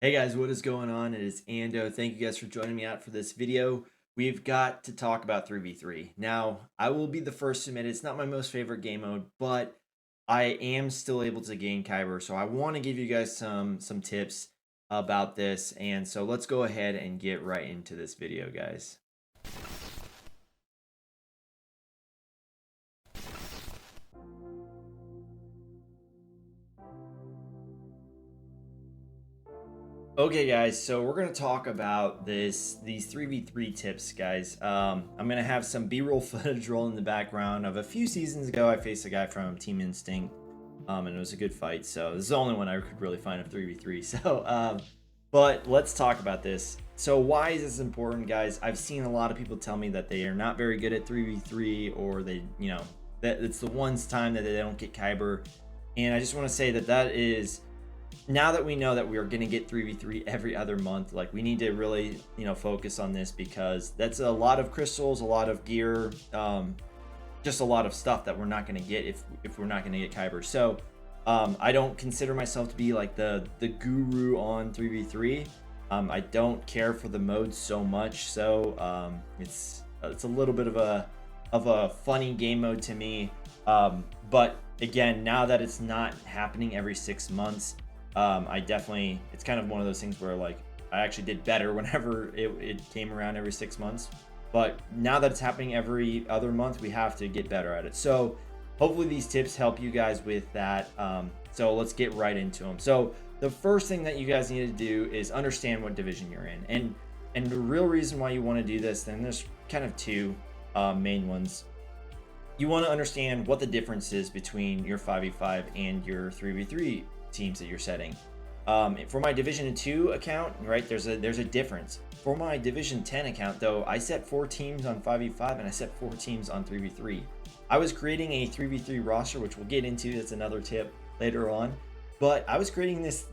Hey guys, what is going on? It is Ando. Thank you guys for joining me out for this video. We've got to talk about 3v3. Now, I will be the first to admit it's not my most favorite game mode, but I am still able to gain Kyber. So I want to give you guys some tips about this. And so let's go ahead and get right into this video, guys. Okay, guys, so we're going to talk about these 3v3 tips, guys. I'm going to have some b-roll footage roll in the background of a few seasons ago. I faced a guy from Team Instinct, and it was a good fight. So this is the only one I could really find of 3v3. So, but let's talk about this. So why is this important, guys? I've seen a lot of people tell me that they are not very good at 3v3, or they, that it's the one time that they don't get Kyber. And I just want to say that is... Now that we know that we are going to get 3v3 every other month, like we need to really, focus on this, because that's a lot of crystals, a lot of gear, just a lot of stuff that we're not going to get if we're not going to get Kyber. So I don't consider myself to be like the guru on 3v3. I don't care for the mode so much, so it's a little bit of a funny game mode to me. But again, now that it's not happening every 6 months, it's kind of one of those things where like I actually did better whenever it came around every 6 months, but now that it's happening every other month, we have to get better at it. So hopefully these tips help you guys with that. So let's get right into them. So the first thing that you guys need to do is understand what division you're in, and the real reason why you want to do this, then there's kind of two main ones. You want to understand what the difference is between your 5v5 and your 3v3 teams that you're setting. For my Division 2 account, right, there's a difference. For my Division 10 account, though, I set 4 teams on 5v5 and I set 4 teams on 3v3. I was creating a 3v3 roster, which we'll get into. That's another tip later on. But I was creating this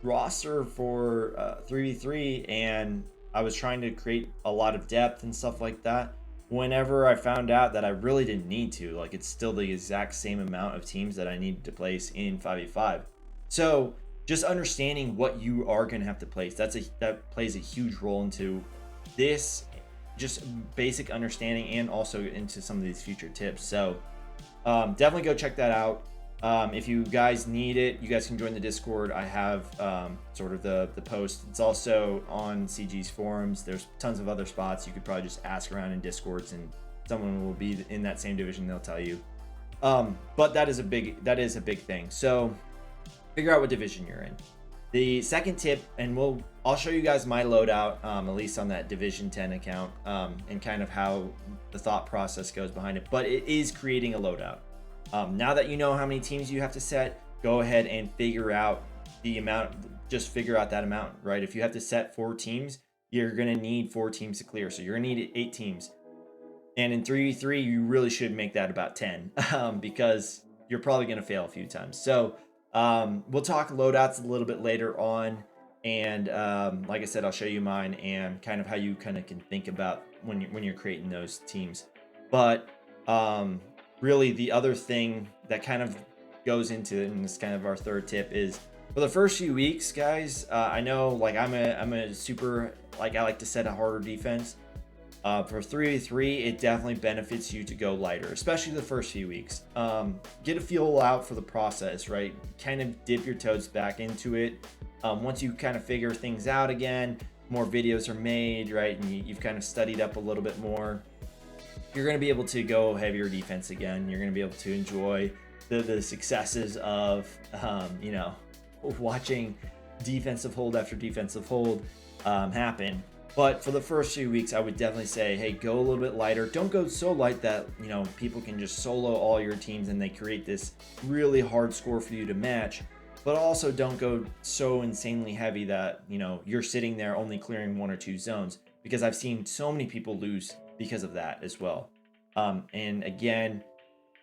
roster for 3v3, and I was trying to create a lot of depth and stuff like that. Whenever I found out that I really didn't need to, like it's still the exact same amount of teams that I needed to place in 5v5. So just understanding what you are going to have to place, that plays a huge role into this, just basic understanding, and also into some of these future tips. So definitely go check that out. If you guys need it, you guys can join the Discord. I have sort of the post. It's also on CG's forums. There's tons of other spots. You could probably just ask around in Discords, and someone will be in that same division. They'll tell you. But that is a big thing. So figure out what division you're in. The second tip, and I'll show you guys my loadout, at least on that Division 10 account, and kind of how the thought process goes behind it. But it is creating a loadout. Now that you know how many teams you have to set, go ahead and figure out the amount. Just figure out that amount, right? If you have to set 4 teams, you're going to need 4 teams to clear. So you're going to need 8 teams. And in 3v3, you really should make that about 10, because you're probably going to fail a few times. So we'll talk loadouts a little bit later on, and like I said, I'll show you mine and kind of how you kind of can think about when you're creating those teams. But really the other thing that kind of goes into it, and this is kind of our third tip, is for the first few weeks, guys, I know like I'm a super, like I like to set a harder defense. For 3v3, it definitely benefits you to go lighter, especially the first few weeks. Get a feel out for the process, right? Kind of dip your toes back into it. Once you kind of figure things out again, more videos are made, right? And you've kind of studied up a little bit more. You're going to be able to go heavier defense again. You're going to be able to enjoy the successes of, watching defensive hold after defensive hold happen. But for the first few weeks, I would definitely say, hey, go a little bit lighter. Don't go so light that, people can just solo all your teams and they create this really hard score for you to match. But also don't go so insanely heavy that, you're sitting there only clearing 1 or 2 zones, because I've seen so many people lose because of that as well. And again,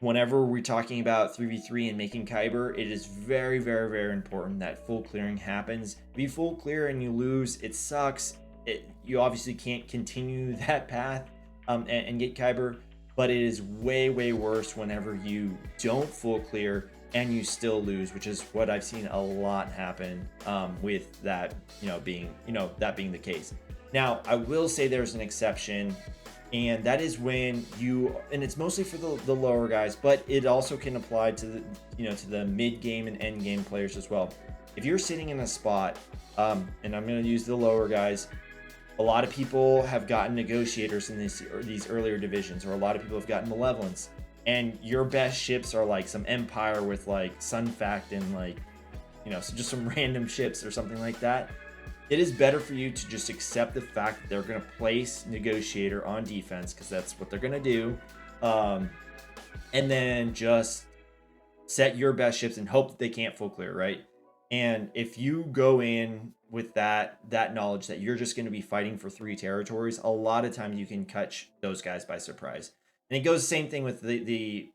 whenever we're talking about 3v3 and making Kyber, it is very, very, very important that full clearing happens. If you full clear and you lose, it sucks. You obviously can't continue that path and get Kyber, but it is way, way worse whenever you don't full clear and you still lose, which is what I've seen a lot happen with that, being the case. Now, I will say there's an exception, and that is when and it's mostly for the lower guys, but it also can apply to the mid game and end game players as well. If you're sitting in a spot, and I'm going to use the lower guys, a lot of people have gotten negotiators in these earlier divisions, or a lot of people have gotten malevolence, and your best ships are like some empire with like Sun Fact and like, so just some random ships or something like that. It is better for you to just accept the fact that they're going to place negotiator on defense, because that's what they're going to do, and then just set your best ships and hope that they can't full clear, right? And if you go in with that knowledge that you're just going to be fighting for 3 territories, a lot of times you can catch those guys by surprise. And it goes the same thing with the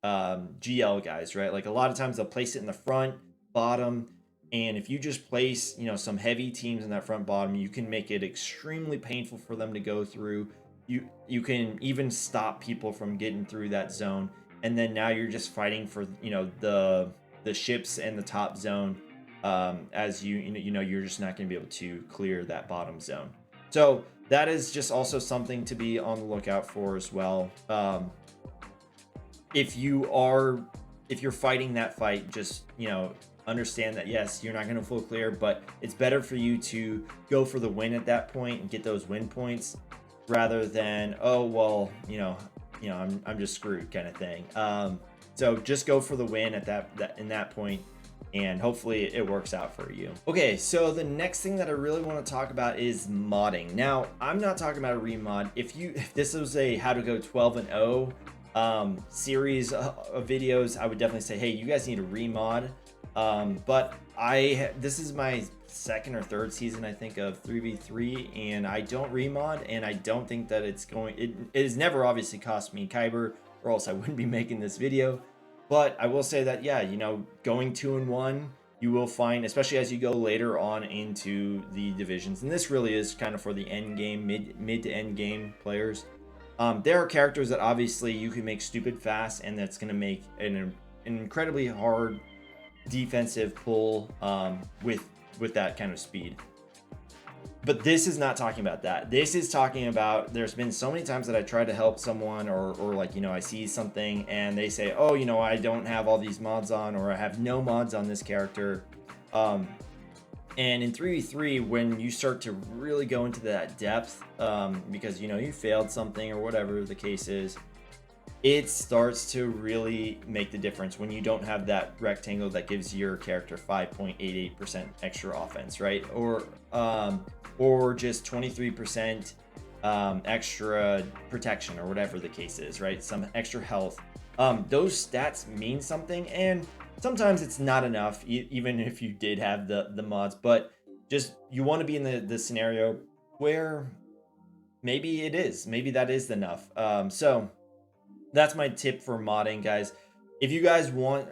GL guys, right? Like a lot of times they'll place it in the front, bottom, and if you just place, some heavy teams in that front bottom, you can make it extremely painful for them to go through. You can even stop people from getting through that zone, and then now you're just fighting for the ships and the top zone, as you're just not going to be able to clear that bottom zone. So that is just also something to be on the lookout for as well. If you're fighting that fight, just understand that yes, you're not going to full clear, but it's better for you to go for the win at that point and get those win points, rather than I'm just screwed kind of thing. So just go for the win at that point, and hopefully it works out for you. Okay, so the next thing that I really want to talk about is modding. Now, I'm not talking about a remod. If this was a how to go 12-0 series of videos, I would definitely say, hey, you guys need a remod. But this is my second or third season, I think, of 3v3, and I don't remod, and I don't think that it has never obviously cost me Kyber, or else I wouldn't be making this video. But I will say that, yeah, going 2-1, you will find, especially as you go later on into the divisions, and this really is kind of for the end game, mid to end game players. There are characters that obviously you can make stupid fast, and that's going to make an incredibly hard defensive pull with that kind of speed. But this is not talking about that. This is talking about, there's been so many times that I try to help someone, or like, I see something and they say, oh, I don't have all these mods on, or I have no mods on this character. And in 3v3, when you start to really go into that depth, because, you failed something or whatever the case is, it starts to really make the difference when you don't have that rectangle that gives your character 5.88% extra offense, right? Or just 23% extra protection, or whatever the case is, right? Some extra health. Those stats mean something, and sometimes it's not enough, even if you did have the mods. But just, you want to be in the scenario where maybe that is enough. So that's my tip for modding, guys. If you guys want,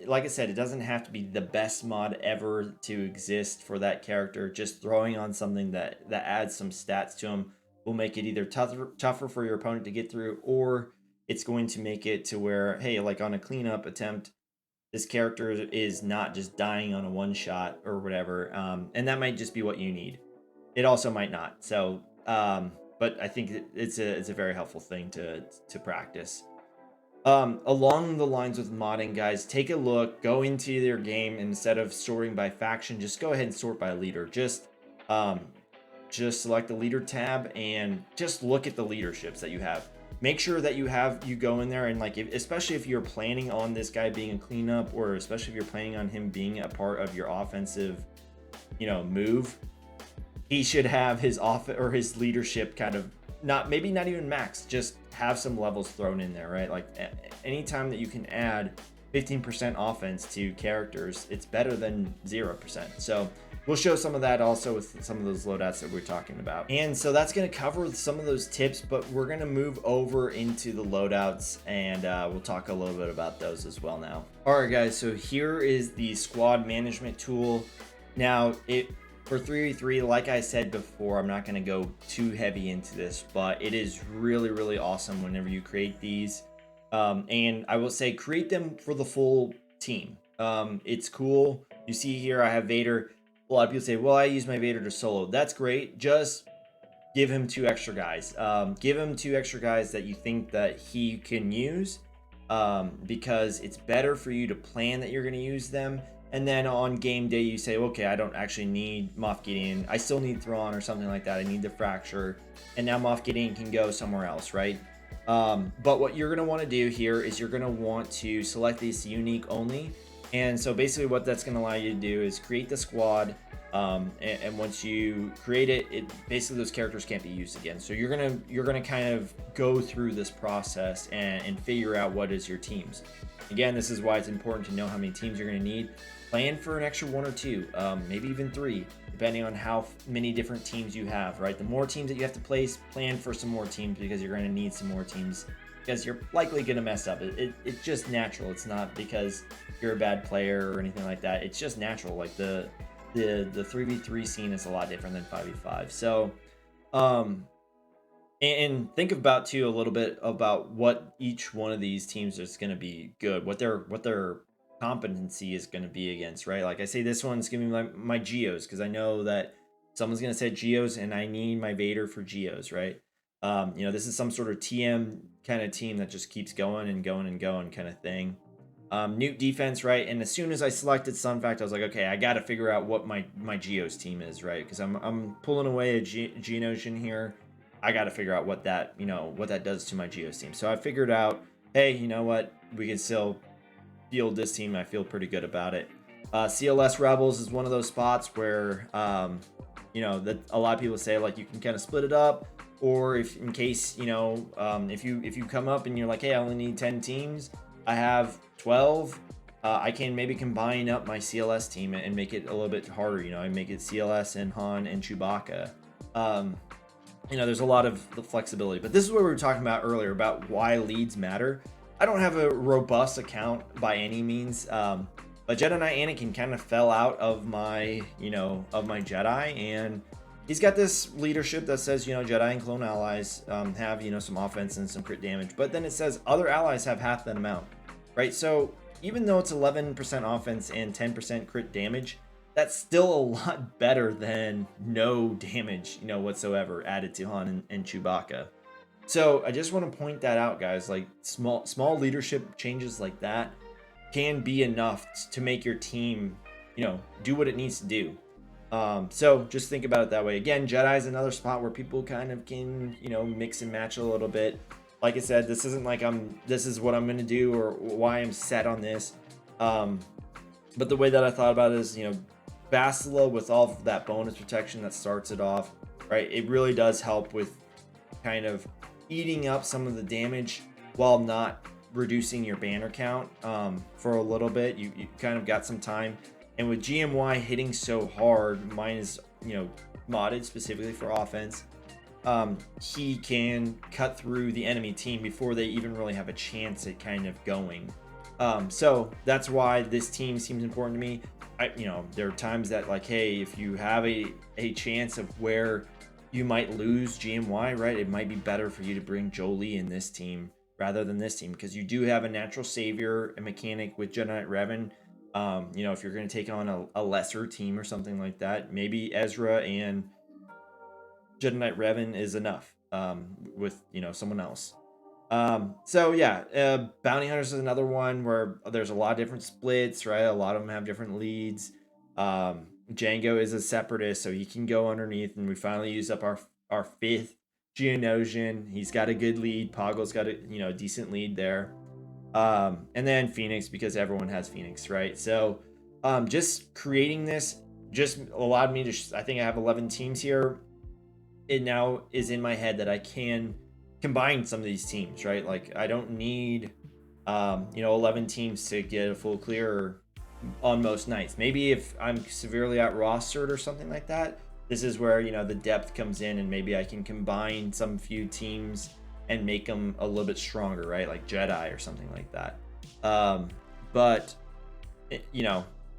like I said, it doesn't have to be the best mod ever to exist for that character. Just throwing on something that adds some stats to him will make it either tougher for your opponent to get through, or it's going to make it to where, hey, like on a cleanup attempt, this character is not just dying on a one shot or whatever. And that might just be what you need. It also might not. So, but I think it's a very helpful thing to practice. Along the lines with modding, guys, take a look, go into your game, and instead of sorting by faction, just go ahead and sort by leader. Just select the leader tab and just look at the leaderships that you have. Make sure that you go in there and, like, especially if you're planning on this guy being a cleanup, or especially if you're planning on him being a part of your offensive, move, he should have his his leadership kind of maybe not even max, just have some levels thrown in there, right? Like anytime that you can add 15% offense to characters, it's better than 0%. So we'll show some of that also with some of those loadouts that we're talking about. And so that's going to cover some of those tips, but we're going to move over into the loadouts, and we'll talk a little bit about those as well now. All right, guys, so here is the squad management tool. Now, for 3v3, like I said before, I'm not going to go too heavy into this, but it is really, really awesome whenever you create these. And I will say create them for the full team. It's cool. You see here I have Vader. A lot of people say, well, I use my Vader to solo. That's great. Just give him 2 extra guys. Give him 2 extra guys that you think that he can use, because it's better for you to plan that you're going to use them. And then on game day, you say, okay, I don't actually need Moff Gideon. I still need Thrawn or something like that. I need the Fracture. And now Moff Gideon can go somewhere else, right? But what you're going to want to do here is you're going to want to select this unique only. And so basically what that's going to allow you to do is create the squad. And once you create it, basically those characters can't be used again. So you're gonna kind of go through this process and figure out what is your teams. Again, this is why it's important to know how many teams you're gonna need. Plan for an extra 1 or 2, maybe even 3, depending on how many different teams you have. Right, the more teams that you have to place, plan for some more teams because you're gonna need some more teams. Because you're likely gonna mess up. It's just natural. It's not because you're a bad player or anything like that. It's just natural. Like the 3v3 scene is a lot different than 5v5. So and think about too a little bit about what each one of these teams is going to be good, what their competency is going to be against, right? Like I say, this one's going to be my Geos, because I know that someone's going to say Geos and I need my Vader for Geos, right? This is some sort of TM kind of team that just keeps going and going and going kind of thing. Nuke defense, right? And as soon as I selected Sun Fact, I was like, okay, I got to figure out what my Geos team is, right? Because I'm pulling away a Geonosian here. I got to figure out what that does to my Geos team. So I figured out, hey, you know what? We can still field this team. I feel pretty good about it. CLS Rebels is one of those spots where, that a lot of people say like you can kind of split it up, or if in case if you come up and you're like, hey, I only need 10 teams. I have 12. I can maybe combine up my CLS team and make it a little bit harder. I make it CLS and Han and Chewbacca. There's a lot of the flexibility, but this is what we were talking about earlier about why leads matter. I don't have a robust account by any means, but Jedi Knight Anakin kind of fell out of my Jedi, and he's got this leadership that says, Jedi and clone allies have, some offense and some crit damage, but then it says other allies have half that amount, right? So even though it's 11% offense and 10% crit damage, that's still a lot better than no damage, whatsoever added to Han and Chewbacca. So I just want to point that out, guys. Like small leadership changes like that can be enough to make your team, do what it needs to do. So just think about it that way. Again, Jedi is another spot where people kind of can, mix and match a little bit. Like I said, this isn't like this is what I'm going to do or why I'm set on this. But the way that I thought about it is, Bastila with all of that bonus protection that starts it off, right? It really does help with kind of eating up some of the damage while not reducing your banner count for a little bit. You kind of got some time. And with GMY hitting so hard, mine is, modded specifically for offense. He can cut through the enemy team before they even really have a chance at kind of going. So that's why this team seems important to me. There are times that like, hey, if you have a chance of where you might lose GMY, right? It might be better for you to bring Jolie in this team rather than this team, because you do have a natural savior, a mechanic with Jedi Knight Revan. If you're going to take on a lesser team or something like that, maybe Ezra and Jedi Knight Revan is enough with, someone else. Bounty Hunters is another one where there's a lot of different splits, right? A lot of them have different leads. Django is a separatist, so he can go underneath, and we finally used up our 5th Geonosian. He's got a good lead. Poggle's got a decent lead there. And then Phoenix, because everyone has Phoenix, right? So just creating this just allowed me to I think I have 11 teams here. It now is in my head that I can combine some of these teams, right? Like I don't need 11 teams to get a full clear on most nights. Maybe if I'm severely out rostered or something like that, this is where the depth comes in, and maybe I can combine some few teams and make them a little bit stronger, right? Like Jedi or something like that. But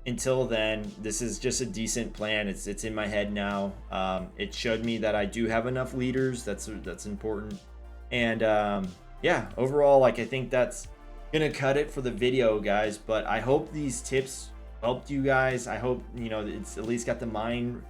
until then, this is just a decent plan. It's in my head now. It showed me that I do have enough leaders. That's important. And yeah, overall, like, I think that's gonna cut it for the video, guys. But I hope these tips helped you guys. I hope, it's at least got the mind,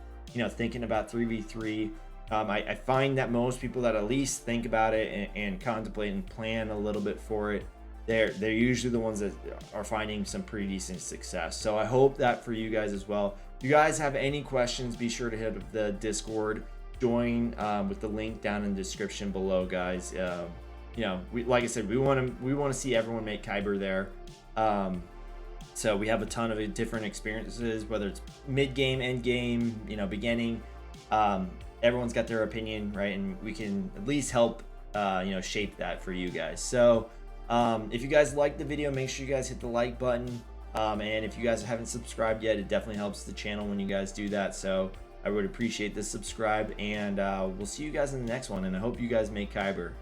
thinking about 3v3. I find that most people that at least think about it and contemplate and plan a little bit for it, they're usually the ones that are finding some pretty decent success. So I hope that for you guys as well. If you guys have any questions, be sure to hit the Discord, join with the link down in the description below, guys. Like I said, we want to see everyone make Kyber there. So we have a ton of different experiences, whether it's mid game, end game, beginning. Everyone's got their opinion, right? And we can at least help, shape that for you guys. So if you guys like the video, make sure you guys hit the like button. And if you guys haven't subscribed yet, it definitely helps the channel when you guys do that. So I would appreciate the subscribe, and we'll see you guys in the next one. And I hope you guys make Kyber.